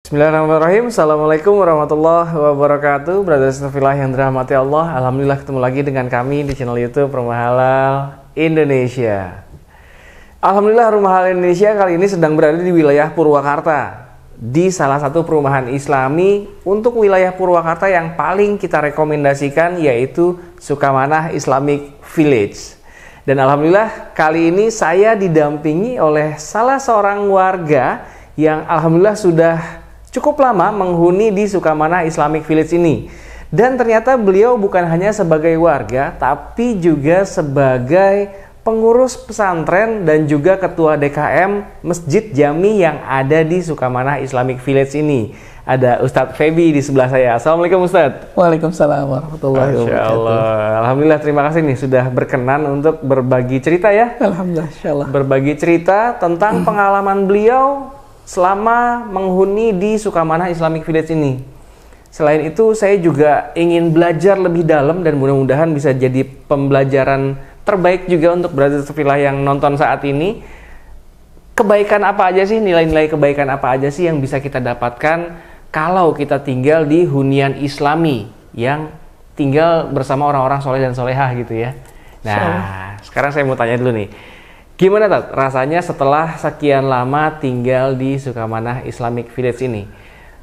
Bismillahirrahmanirrahim. Assalamualaikum warahmatullahi wabarakatuh. Brother Astagfirullah yang dirahmati Allah. Alhamdulillah ketemu lagi dengan kami di channel YouTube Rumah Halal Indonesia. Alhamdulillah Rumah Halal Indonesia kali ini sedang berada di wilayah Purwakarta, di salah satu perumahan Islami untuk wilayah Purwakarta yang paling kita rekomendasikan, yaitu Sukamanah Islamic Village. Dan alhamdulillah kali ini saya didampingi oleh salah seorang warga yang alhamdulillah sudah cukup lama menghuni di Sukamanah Islamic Village ini. Dan ternyata beliau bukan hanya sebagai warga, tapi juga sebagai pengurus pesantren dan juga ketua DKM Masjid Jami yang ada di Sukamanah Islamic Village ini. Ada Ustadz Febi di sebelah saya. Assalamualaikum Ustadz. Waalaikumsalam warahmatullahi wabarakatuh. Masya Allah. Alhamdulillah, terima kasih nih sudah berkenan untuk berbagi cerita ya. Alhamdulillah, insyaallah. Berbagi cerita tentang pengalaman beliau selama menghuni di Sukamanah Islamic Village ini. Selain itu, saya juga ingin belajar lebih dalam dan mudah-mudahan bisa jadi pembelajaran terbaik juga untuk Brother Astagfirullah yang nonton saat ini. Kebaikan apa aja sih, nilai-nilai kebaikan apa aja sih yang bisa kita dapatkan kalau kita tinggal di hunian Islami yang tinggal bersama orang-orang soleh dan solehah gitu ya. Nah, sekarang saya mau tanya dulu nih. Gimana Tat rasanya setelah sekian lama tinggal di Sukamanah Islamic Village ini?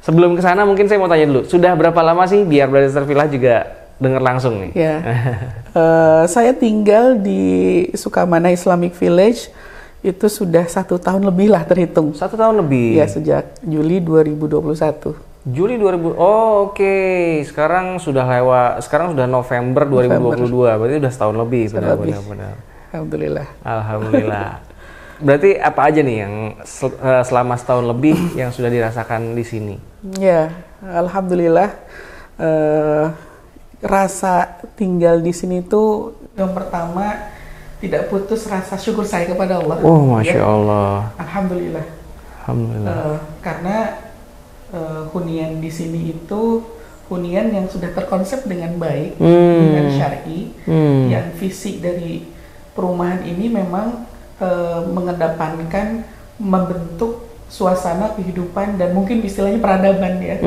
Sebelum ke sana mungkin saya mau tanya dulu, sudah berapa lama sih biar Brother Astagfirullah juga dengar langsung nih? Ya, saya tinggal di Sukamanah Islamic Village itu sudah 1 tahun lebih lah terhitung. 1 tahun lebih? Ya, sejak Juli 2021. Juli 2000, oh oke. Sekarang sudah lewat, sekarang sudah November 2022, berarti udah setahun lebih. Benar-benar. Alhamdulillah. Berarti apa aja nih yang selama setahun lebih yang sudah dirasakan di sini? Ya, alhamdulillah. Rasa tinggal di sini tuh yang pertama tidak putus rasa syukur saya kepada Allah. Oh, masya Allah. Alhamdulillah. Alhamdulillah. Karena hunian di sini itu hunian yang sudah terkonsep dengan baik, dengan syar'i, yang visi dari perumahan ini memang mengedepankan membentuk suasana kehidupan dan mungkin istilahnya peradaban ya,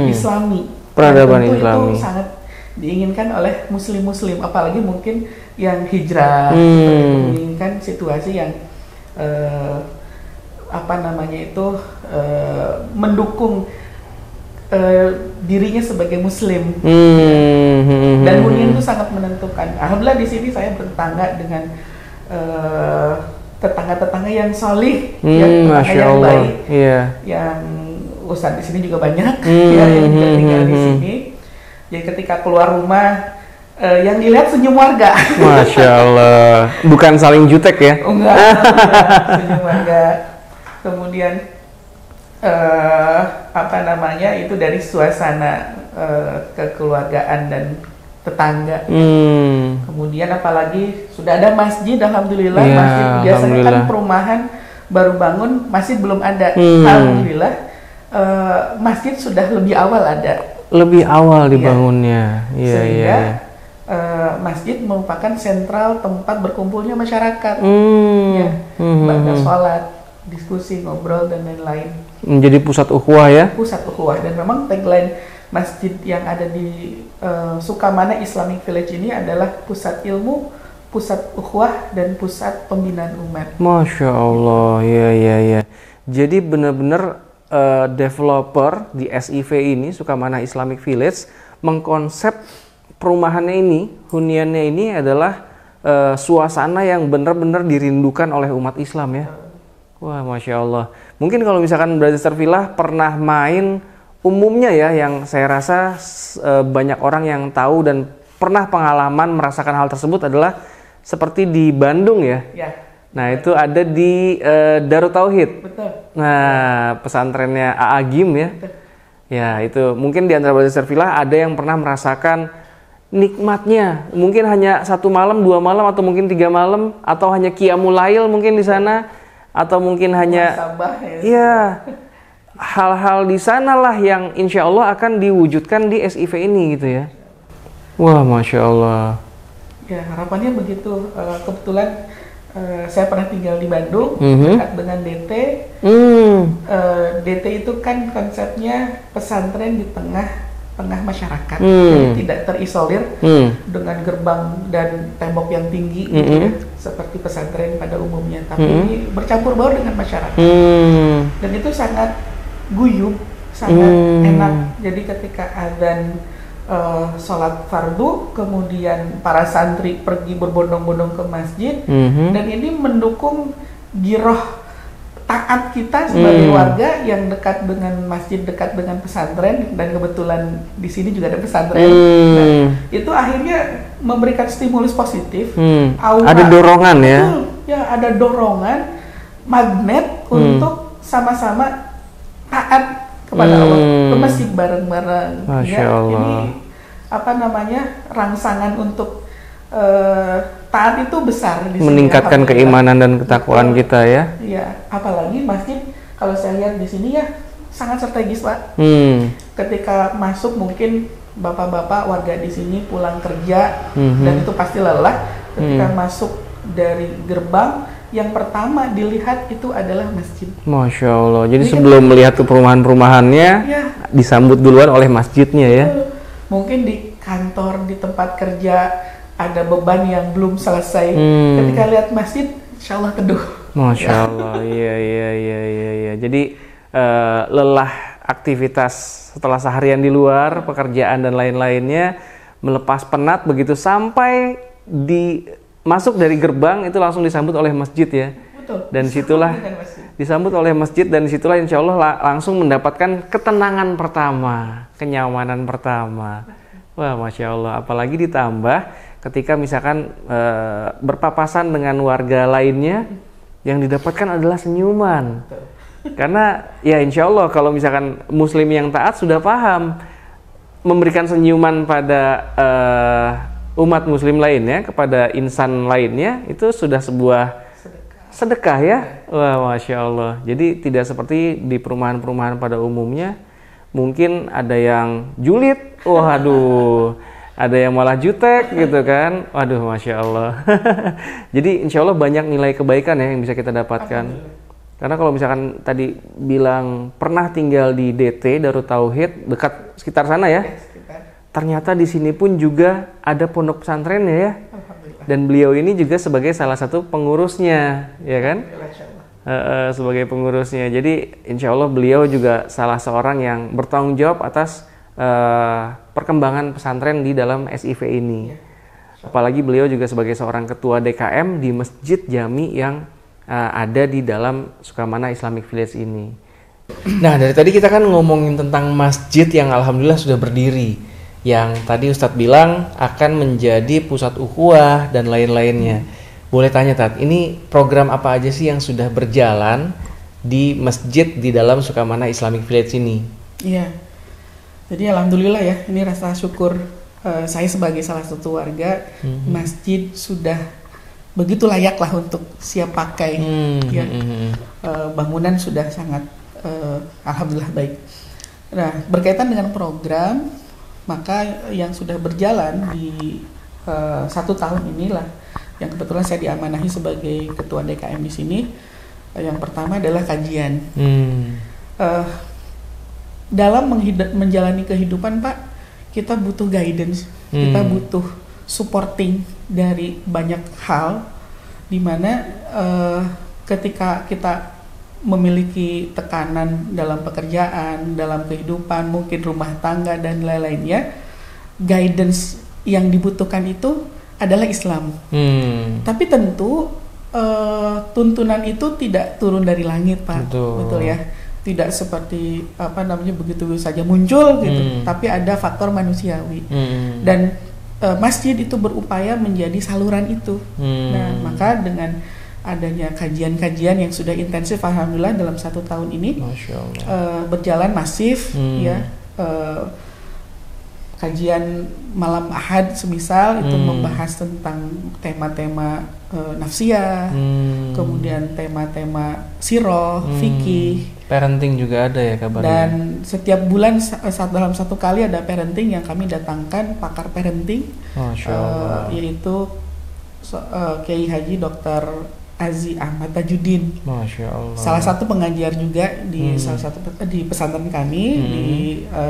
Islami. Peradaban Islami itu sangat diinginkan oleh muslim-muslim, apalagi mungkin yang hijrah, menginginkan situasi yang mendukung dirinya sebagai muslim. Dan hunian itu sangat menentukan. Alhamdulillah di sini saya bertetangga dengan tetangga-tetangga yang solih, tetangga yang baik, yang ustadz di sini juga banyak, yang juga tinggal di sini. Jadi ketika keluar rumah, yang dilihat senyum warga. Masya Allah. Bukan saling jutek ya? Enggak, senyum warga. Kemudian itu dari suasana kekeluargaan dan tetangga. Kemudian apalagi sudah ada masjid, alhamdulillah. Ya, masjid biasanya kan perumahan baru bangun, masjid belum ada. Alhamdulillah masjid sudah lebih awal ada. Lebih awal dibangunnya. Sehingga masjid merupakan sentral tempat berkumpulnya masyarakat. Baca sholat, diskusi, ngobrol dan lain-lain. Menjadi pusat ukhuwah ya? Pusat ukhuwah. Dan memang tagline masjid yang ada di Sukamanah Islamic Village ini adalah pusat ilmu, pusat ukhuwah, dan pusat pembinaan umat. Masya Allah, ya. Jadi benar-benar developer di SIV ini, Sukamanah Islamic Village, mengkonsep perumahannya ini, huniannya ini adalah suasana yang benar-benar dirindukan oleh umat Islam ya. Wah, Masya Allah. Mungkin kalau misalkan Brother Astagfirullah pernah main, umumnya ya, yang saya rasa banyak orang yang tahu dan pernah pengalaman merasakan hal tersebut adalah seperti di Bandung ya. Nah, itu ada di Darut Tauhid. Betul. Nah, pesantrennya AA Gim ya. Betul. Ya, itu mungkin di antara Brother Astagfirullah ada yang pernah merasakan nikmatnya. Mungkin hanya 1 malam, 2 malam, atau mungkin 3 malam, atau hanya Qiyamul Lail mungkin di sana, atau mungkin hanya hal-hal di sanalah yang insya Allah akan diwujudkan di SIV ini gitu ya. Wah, Masya Allah. Ya, harapannya begitu. Kebetulan Saya pernah tinggal di Bandung, dekat dengan DT. DT itu kan konsepnya pesantren di tengah masyarakat, jadi tidak terisolir dengan gerbang dan tembok yang tinggi, gitu ya, seperti pesantren pada umumnya. Tapi ini bercampur baur dengan masyarakat, dan itu sangat guyup, sangat enak. Jadi ketika adzan sholat fardu, kemudian para santri pergi berbondong-bondong ke masjid, dan ini mendukung giroh taat kita sebagai warga yang dekat dengan masjid, dekat dengan pesantren, dan kebetulan di sini juga ada pesantren. Nah, itu akhirnya memberikan stimulus positif. Ada dorongan ya? Ya, ada dorongan magnet untuk sama-sama taat kepada Allah, ke masjid bareng-bareng. Masya Allah. Ini rangsangan untuk taat itu besar di sini. Meningkatkan keimanan dan ketakwaan kita ya. Iya, apalagi masjid kalau saya lihat di sini ya sangat strategis, Pak. Ketika masuk mungkin bapak-bapak warga di sini pulang kerja dan itu pasti lelah. Ketika masuk dari gerbang, yang pertama dilihat itu adalah masjid. Masya Allah. Jadi sebelum melihat ke perumahan-perumahannya, disambut duluan oleh masjidnya ya. Mungkin di kantor, di tempat kerja ada beban yang belum selesai. Ketika lihat masjid, insya Allah teduh. Masya Allah. Iya. Jadi lelah aktivitas setelah seharian di luar, pekerjaan dan lain-lainnya, melepas penat begitu sampai masuk dari gerbang itu langsung disambut oleh masjid ya. Betul. Dan situlah disambut oleh masjid, dan disitulah insya Allah langsung mendapatkan ketenangan pertama, kenyamanan pertama. Wah, Masya Allah. Apalagi ditambah ketika misalkan berpapasan dengan warga lainnya, yang didapatkan adalah senyuman. Karena ya insya Allah kalau misalkan muslim yang taat sudah paham memberikan senyuman pada umat muslim lainnya, kepada insan lainnya, itu sudah sebuah sedekah ya. Wah, Masya Allah. Jadi tidak seperti di perumahan-perumahan pada umumnya, mungkin ada yang julid, waduh, ada yang malah jutek gitu kan. Waduh, Masya Allah. Jadi insya Allah banyak nilai kebaikan ya yang bisa kita dapatkan. Karena kalau misalkan tadi bilang pernah tinggal di DT, Darut Tauhid, dekat sekitar sana ya, ternyata di sini pun juga ada pondok pesantrennya ya. Dan beliau ini juga sebagai salah satu pengurusnya, ya kan? Sebagai pengurusnya. Jadi insya Allah beliau juga salah seorang yang bertanggung jawab atas perkembangan pesantren di dalam SIV ini. Apalagi beliau juga sebagai seorang ketua DKM di Masjid Jami yang ada di dalam Sukamana Islamic Village ini. Nah, dari tadi kita kan ngomongin tentang masjid yang alhamdulillah sudah berdiri, yang tadi Ustadz bilang akan menjadi pusat ukhuwah dan lain-lainnya. Boleh tanya, Tat, ini program apa aja sih yang sudah berjalan di masjid di dalam Sukamana Islamic Village ini? Iya, jadi alhamdulillah ya, ini rasa syukur saya sebagai salah satu warga, masjid sudah begitu layak lah untuk siap pakai. Bangunan sudah sangat alhamdulillah baik. Nah, berkaitan dengan program, maka yang sudah berjalan di 1 tahun inilah, yang kebetulan saya diamanahi sebagai ketua DKM di sini. Yang pertama adalah kajian. Dalam menjalani kehidupan, Pak, kita butuh guidance, kita butuh supporting dari banyak hal, dimana ketika kita memiliki tekanan dalam pekerjaan, dalam kehidupan, mungkin rumah tangga dan lain-lainnya, guidance yang dibutuhkan itu adalah Islam. Tapi tentu tuntunan itu tidak turun dari langit, Pak. Betul ya. Tidak seperti begitu saja muncul gitu. Tapi ada faktor manusiawi. Dan masjid itu berupaya menjadi saluran itu. Nah, maka dengan adanya kajian-kajian yang sudah intensif, alhamdulillah dalam 1 tahun ini berjalan masif, ya. Kajian malam Ahad semisal itu membahas tentang tema-tema nafsiyah, kemudian tema-tema sirah, fikih, parenting juga ada ya kabarnya. Dan setiap bulan dalam 1 kali ada parenting yang kami datangkan pakar parenting, yaitu Kiai Haji Dr. Azi Ahmad Tajuddin. Masya Allah. Salah satu pengajar juga di salah satu di pesantren kami di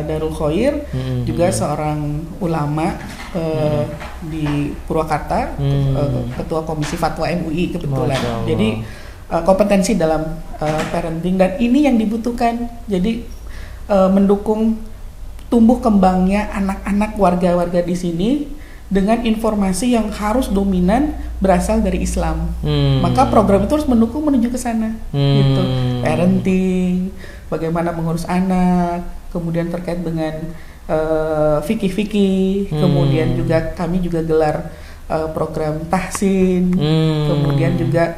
Darul Khoir, juga seorang ulama di Purwakarta, ketua komisi fatwa MUI kebetulan. Jadi kompetensi dalam parenting, dan ini yang dibutuhkan. Jadi mendukung tumbuh kembangnya anak-anak warga-warga di sini dengan informasi yang harus dominan berasal dari Islam. Maka program itu harus mendukung menuju ke sana. Gitu. Parenting, bagaimana mengurus anak, kemudian terkait dengan fikih-fikih, kemudian juga kami juga gelar program tahsin, kemudian juga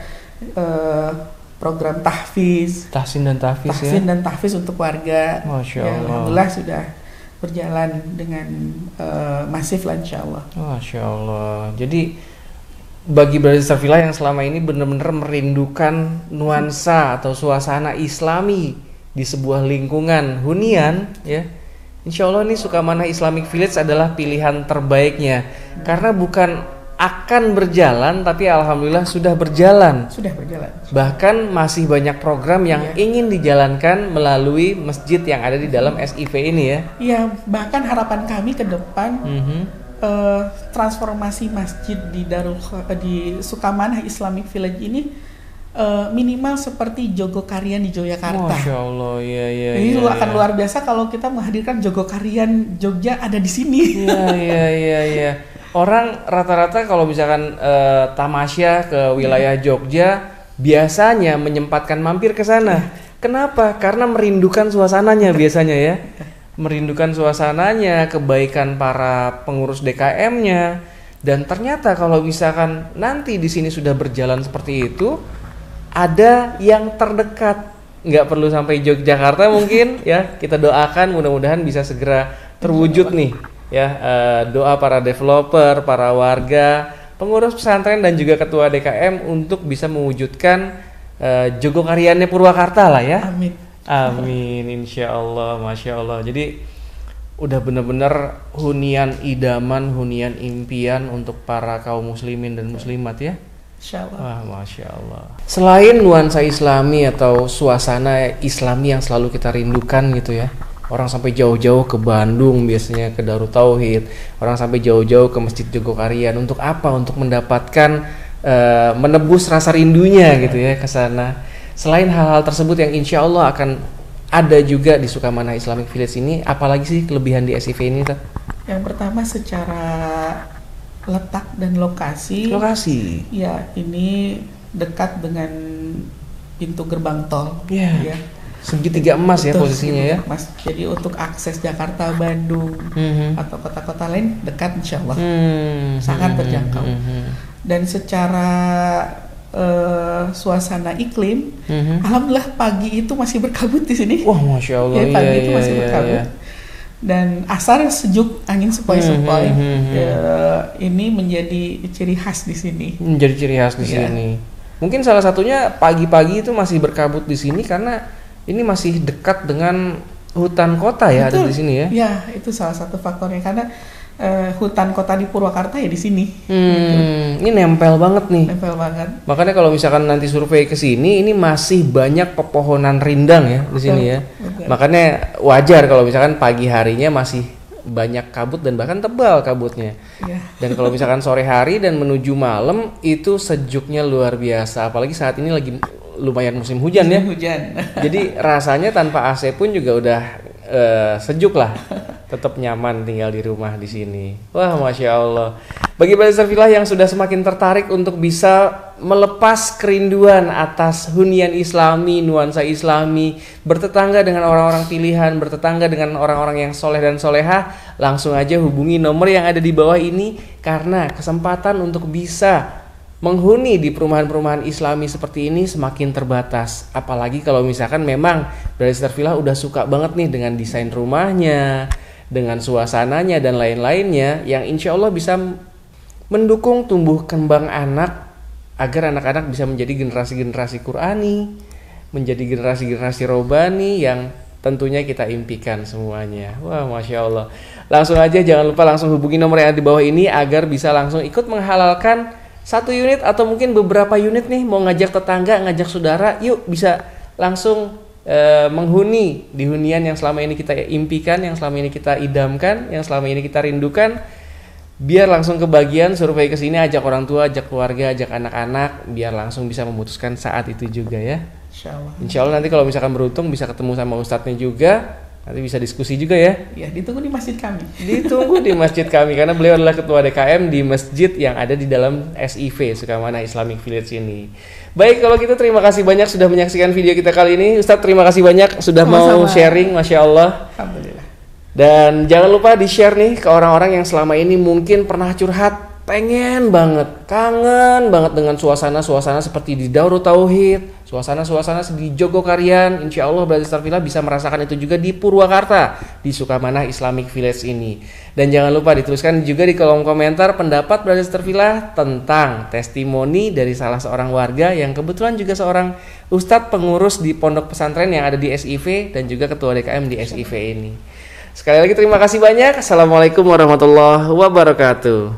program tahfiz dan tahfiz untuk warga. Masya Allah. Alhamdulillah sudah berjalan dengan masif lah, insya Allah. Masya Allah. Jadi bagi Brother Safila yang selama ini benar-benar merindukan nuansa atau suasana Islami di sebuah lingkungan hunian, ya, insya Allah ini Sukamana Islamic Village adalah pilihan terbaiknya. Karena bukan akan berjalan, tapi alhamdulillah sudah berjalan. Bahkan masih banyak program yang ingin dijalankan melalui masjid yang ada di dalam SIV ini, ya. Iya, bahkan harapan kami ke depan transformasi masjid di Sukamana Islamic Village ini minimal seperti Jogokarian di Yogyakarta. Masya Allah, iya. Ini akan luar biasa kalau kita menghadirkan Jogokarian Jogja ada di sini. Iya. Orang rata-rata kalau misalkan tamasya ke wilayah Jogja biasanya menyempatkan mampir ke sana. Kenapa? Karena merindukan suasananya biasanya, ya. Merindukan suasananya, kebaikan para pengurus DKM-nya. Dan ternyata kalau misalkan nanti di sini sudah berjalan seperti itu, ada yang terdekat. Nggak perlu sampai Yogyakarta mungkin, ya. Kita doakan mudah-mudahan bisa segera terwujud nih. Ya, doa para developer, para warga, pengurus pesantren dan juga ketua DKM untuk bisa mewujudkan Jogokariannya Purwakarta lah, ya. Amin, insya Allah, masya Allah. Jadi udah benar-benar hunian idaman, hunian impian untuk para kaum muslimin dan muslimat, ya. Insya Allah. Wah, masya Allah. Selain nuansa Islami atau suasana Islami yang selalu kita rindukan gitu, ya. Orang sampai jauh-jauh ke Bandung biasanya ke Darut Tauhid, orang sampai jauh-jauh ke Masjid Jogokarian untuk apa? Untuk mendapatkan menebus rasa rindunya gitu, ya, ke sana. Selain hal-hal tersebut yang insya Allah akan ada juga di Sukamana Islamic Village ini, apalagi sih kelebihan di SIV ini, Teh? Yang pertama secara letak dan lokasi. Ya, ini dekat dengan pintu gerbang tol. Ya. Segitiga emas, ya, posisinya, ya. Mas, jadi untuk akses Jakarta, Bandung, atau kota-kota lain dekat, insya Allah, sangat terjangkau. Dan secara suasana iklim, alhamdulillah pagi itu masih berkabut di sini. Wah, masya Allah. Pagi itu masih berkabut. Dan asar sejuk, angin sepoi-sepoi. Ini menjadi ciri khas di sini. Sini. Mungkin salah satunya pagi-pagi itu masih berkabut di sini karena ini masih dekat dengan hutan kota, ya. Betul. Ada di sini, ya. Ya, itu salah satu faktornya karena hutan kota di Purwakarta ya di sini. Ini nempel banget nih. Makanya kalau misalkan nanti survei ke sini, ini masih banyak pepohonan rindang, ya, di sini, ya. Betul. Makanya wajar kalau misalkan pagi harinya masih banyak kabut dan bahkan tebal kabutnya. Ya. Dan kalau misalkan sore hari dan menuju malam itu sejuknya luar biasa. Apalagi saat ini lagi lumayan musim hujan, ya. Jadi rasanya tanpa AC pun juga udah sejuk lah. Tetap nyaman tinggal di rumah di sini. Wah, masya Allah. Bagi Brother Safila yang sudah semakin tertarik untuk bisa melepas kerinduan atas hunian Islami, nuansa Islami, bertetangga dengan orang-orang pilihan, bertetangga dengan orang-orang yang soleh dan soleha, langsung aja hubungi nomor yang ada di bawah ini karena kesempatan untuk bisa menghuni di perumahan-perumahan Islami seperti ini semakin terbatas. Apalagi kalau misalkan memang Brother Safila udah suka banget nih dengan desain rumahnya, dengan suasananya dan lain-lainnya yang insya Allah bisa mendukung tumbuh kembang anak agar anak-anak bisa menjadi generasi-generasi Qurani, menjadi generasi-generasi robani yang tentunya kita impikan semuanya. Wah, masya Allah. Langsung aja jangan lupa langsung hubungi nomor yang ada di bawah ini agar bisa langsung ikut menghalalkan satu unit atau mungkin beberapa unit nih, mau ngajak tetangga, ngajak saudara, yuk bisa langsung menghuni di hunian yang selama ini kita impikan, yang selama ini kita idamkan, yang selama ini kita rindukan. Biar langsung kebagian, survei ke sini, ajak orang tua, ajak keluarga, ajak anak-anak, biar langsung bisa memutuskan saat itu juga ya. Insya Allah nanti kalau misalkan beruntung bisa ketemu sama ustadznya juga, nanti bisa diskusi juga ya. Ya, ditunggu di masjid kami. Ditunggu di masjid kami, karena beliau adalah ketua DKM di masjid yang ada di dalam SIV, Sukamana Islamic Village ini. Baik, kalau gitu terima kasih banyak sudah menyaksikan video kita kali ini. Ustadz, terima kasih banyak sudah mau sharing, Masya Allah. Alhamdulillah. Dan jangan lupa di-share nih ke orang-orang yang selama ini mungkin pernah curhat, pengen banget, kangen banget dengan suasana-suasana seperti di Daurul Tauhid, suasana-suasana di Jogokarian. Insya Allah Brothers Tarfilah bisa merasakan itu juga di Purwakarta, di Sukamana Islamic Village ini. Dan jangan lupa dituliskan juga di kolom komentar pendapat Brothers Tarfilah tentang testimoni dari salah seorang warga yang kebetulan juga seorang ustadz pengurus di pondok pesantren yang ada di SIV dan juga ketua DKM di SIV ini. Sekali lagi terima kasih banyak. Assalamualaikum warahmatullahi wabarakatuh.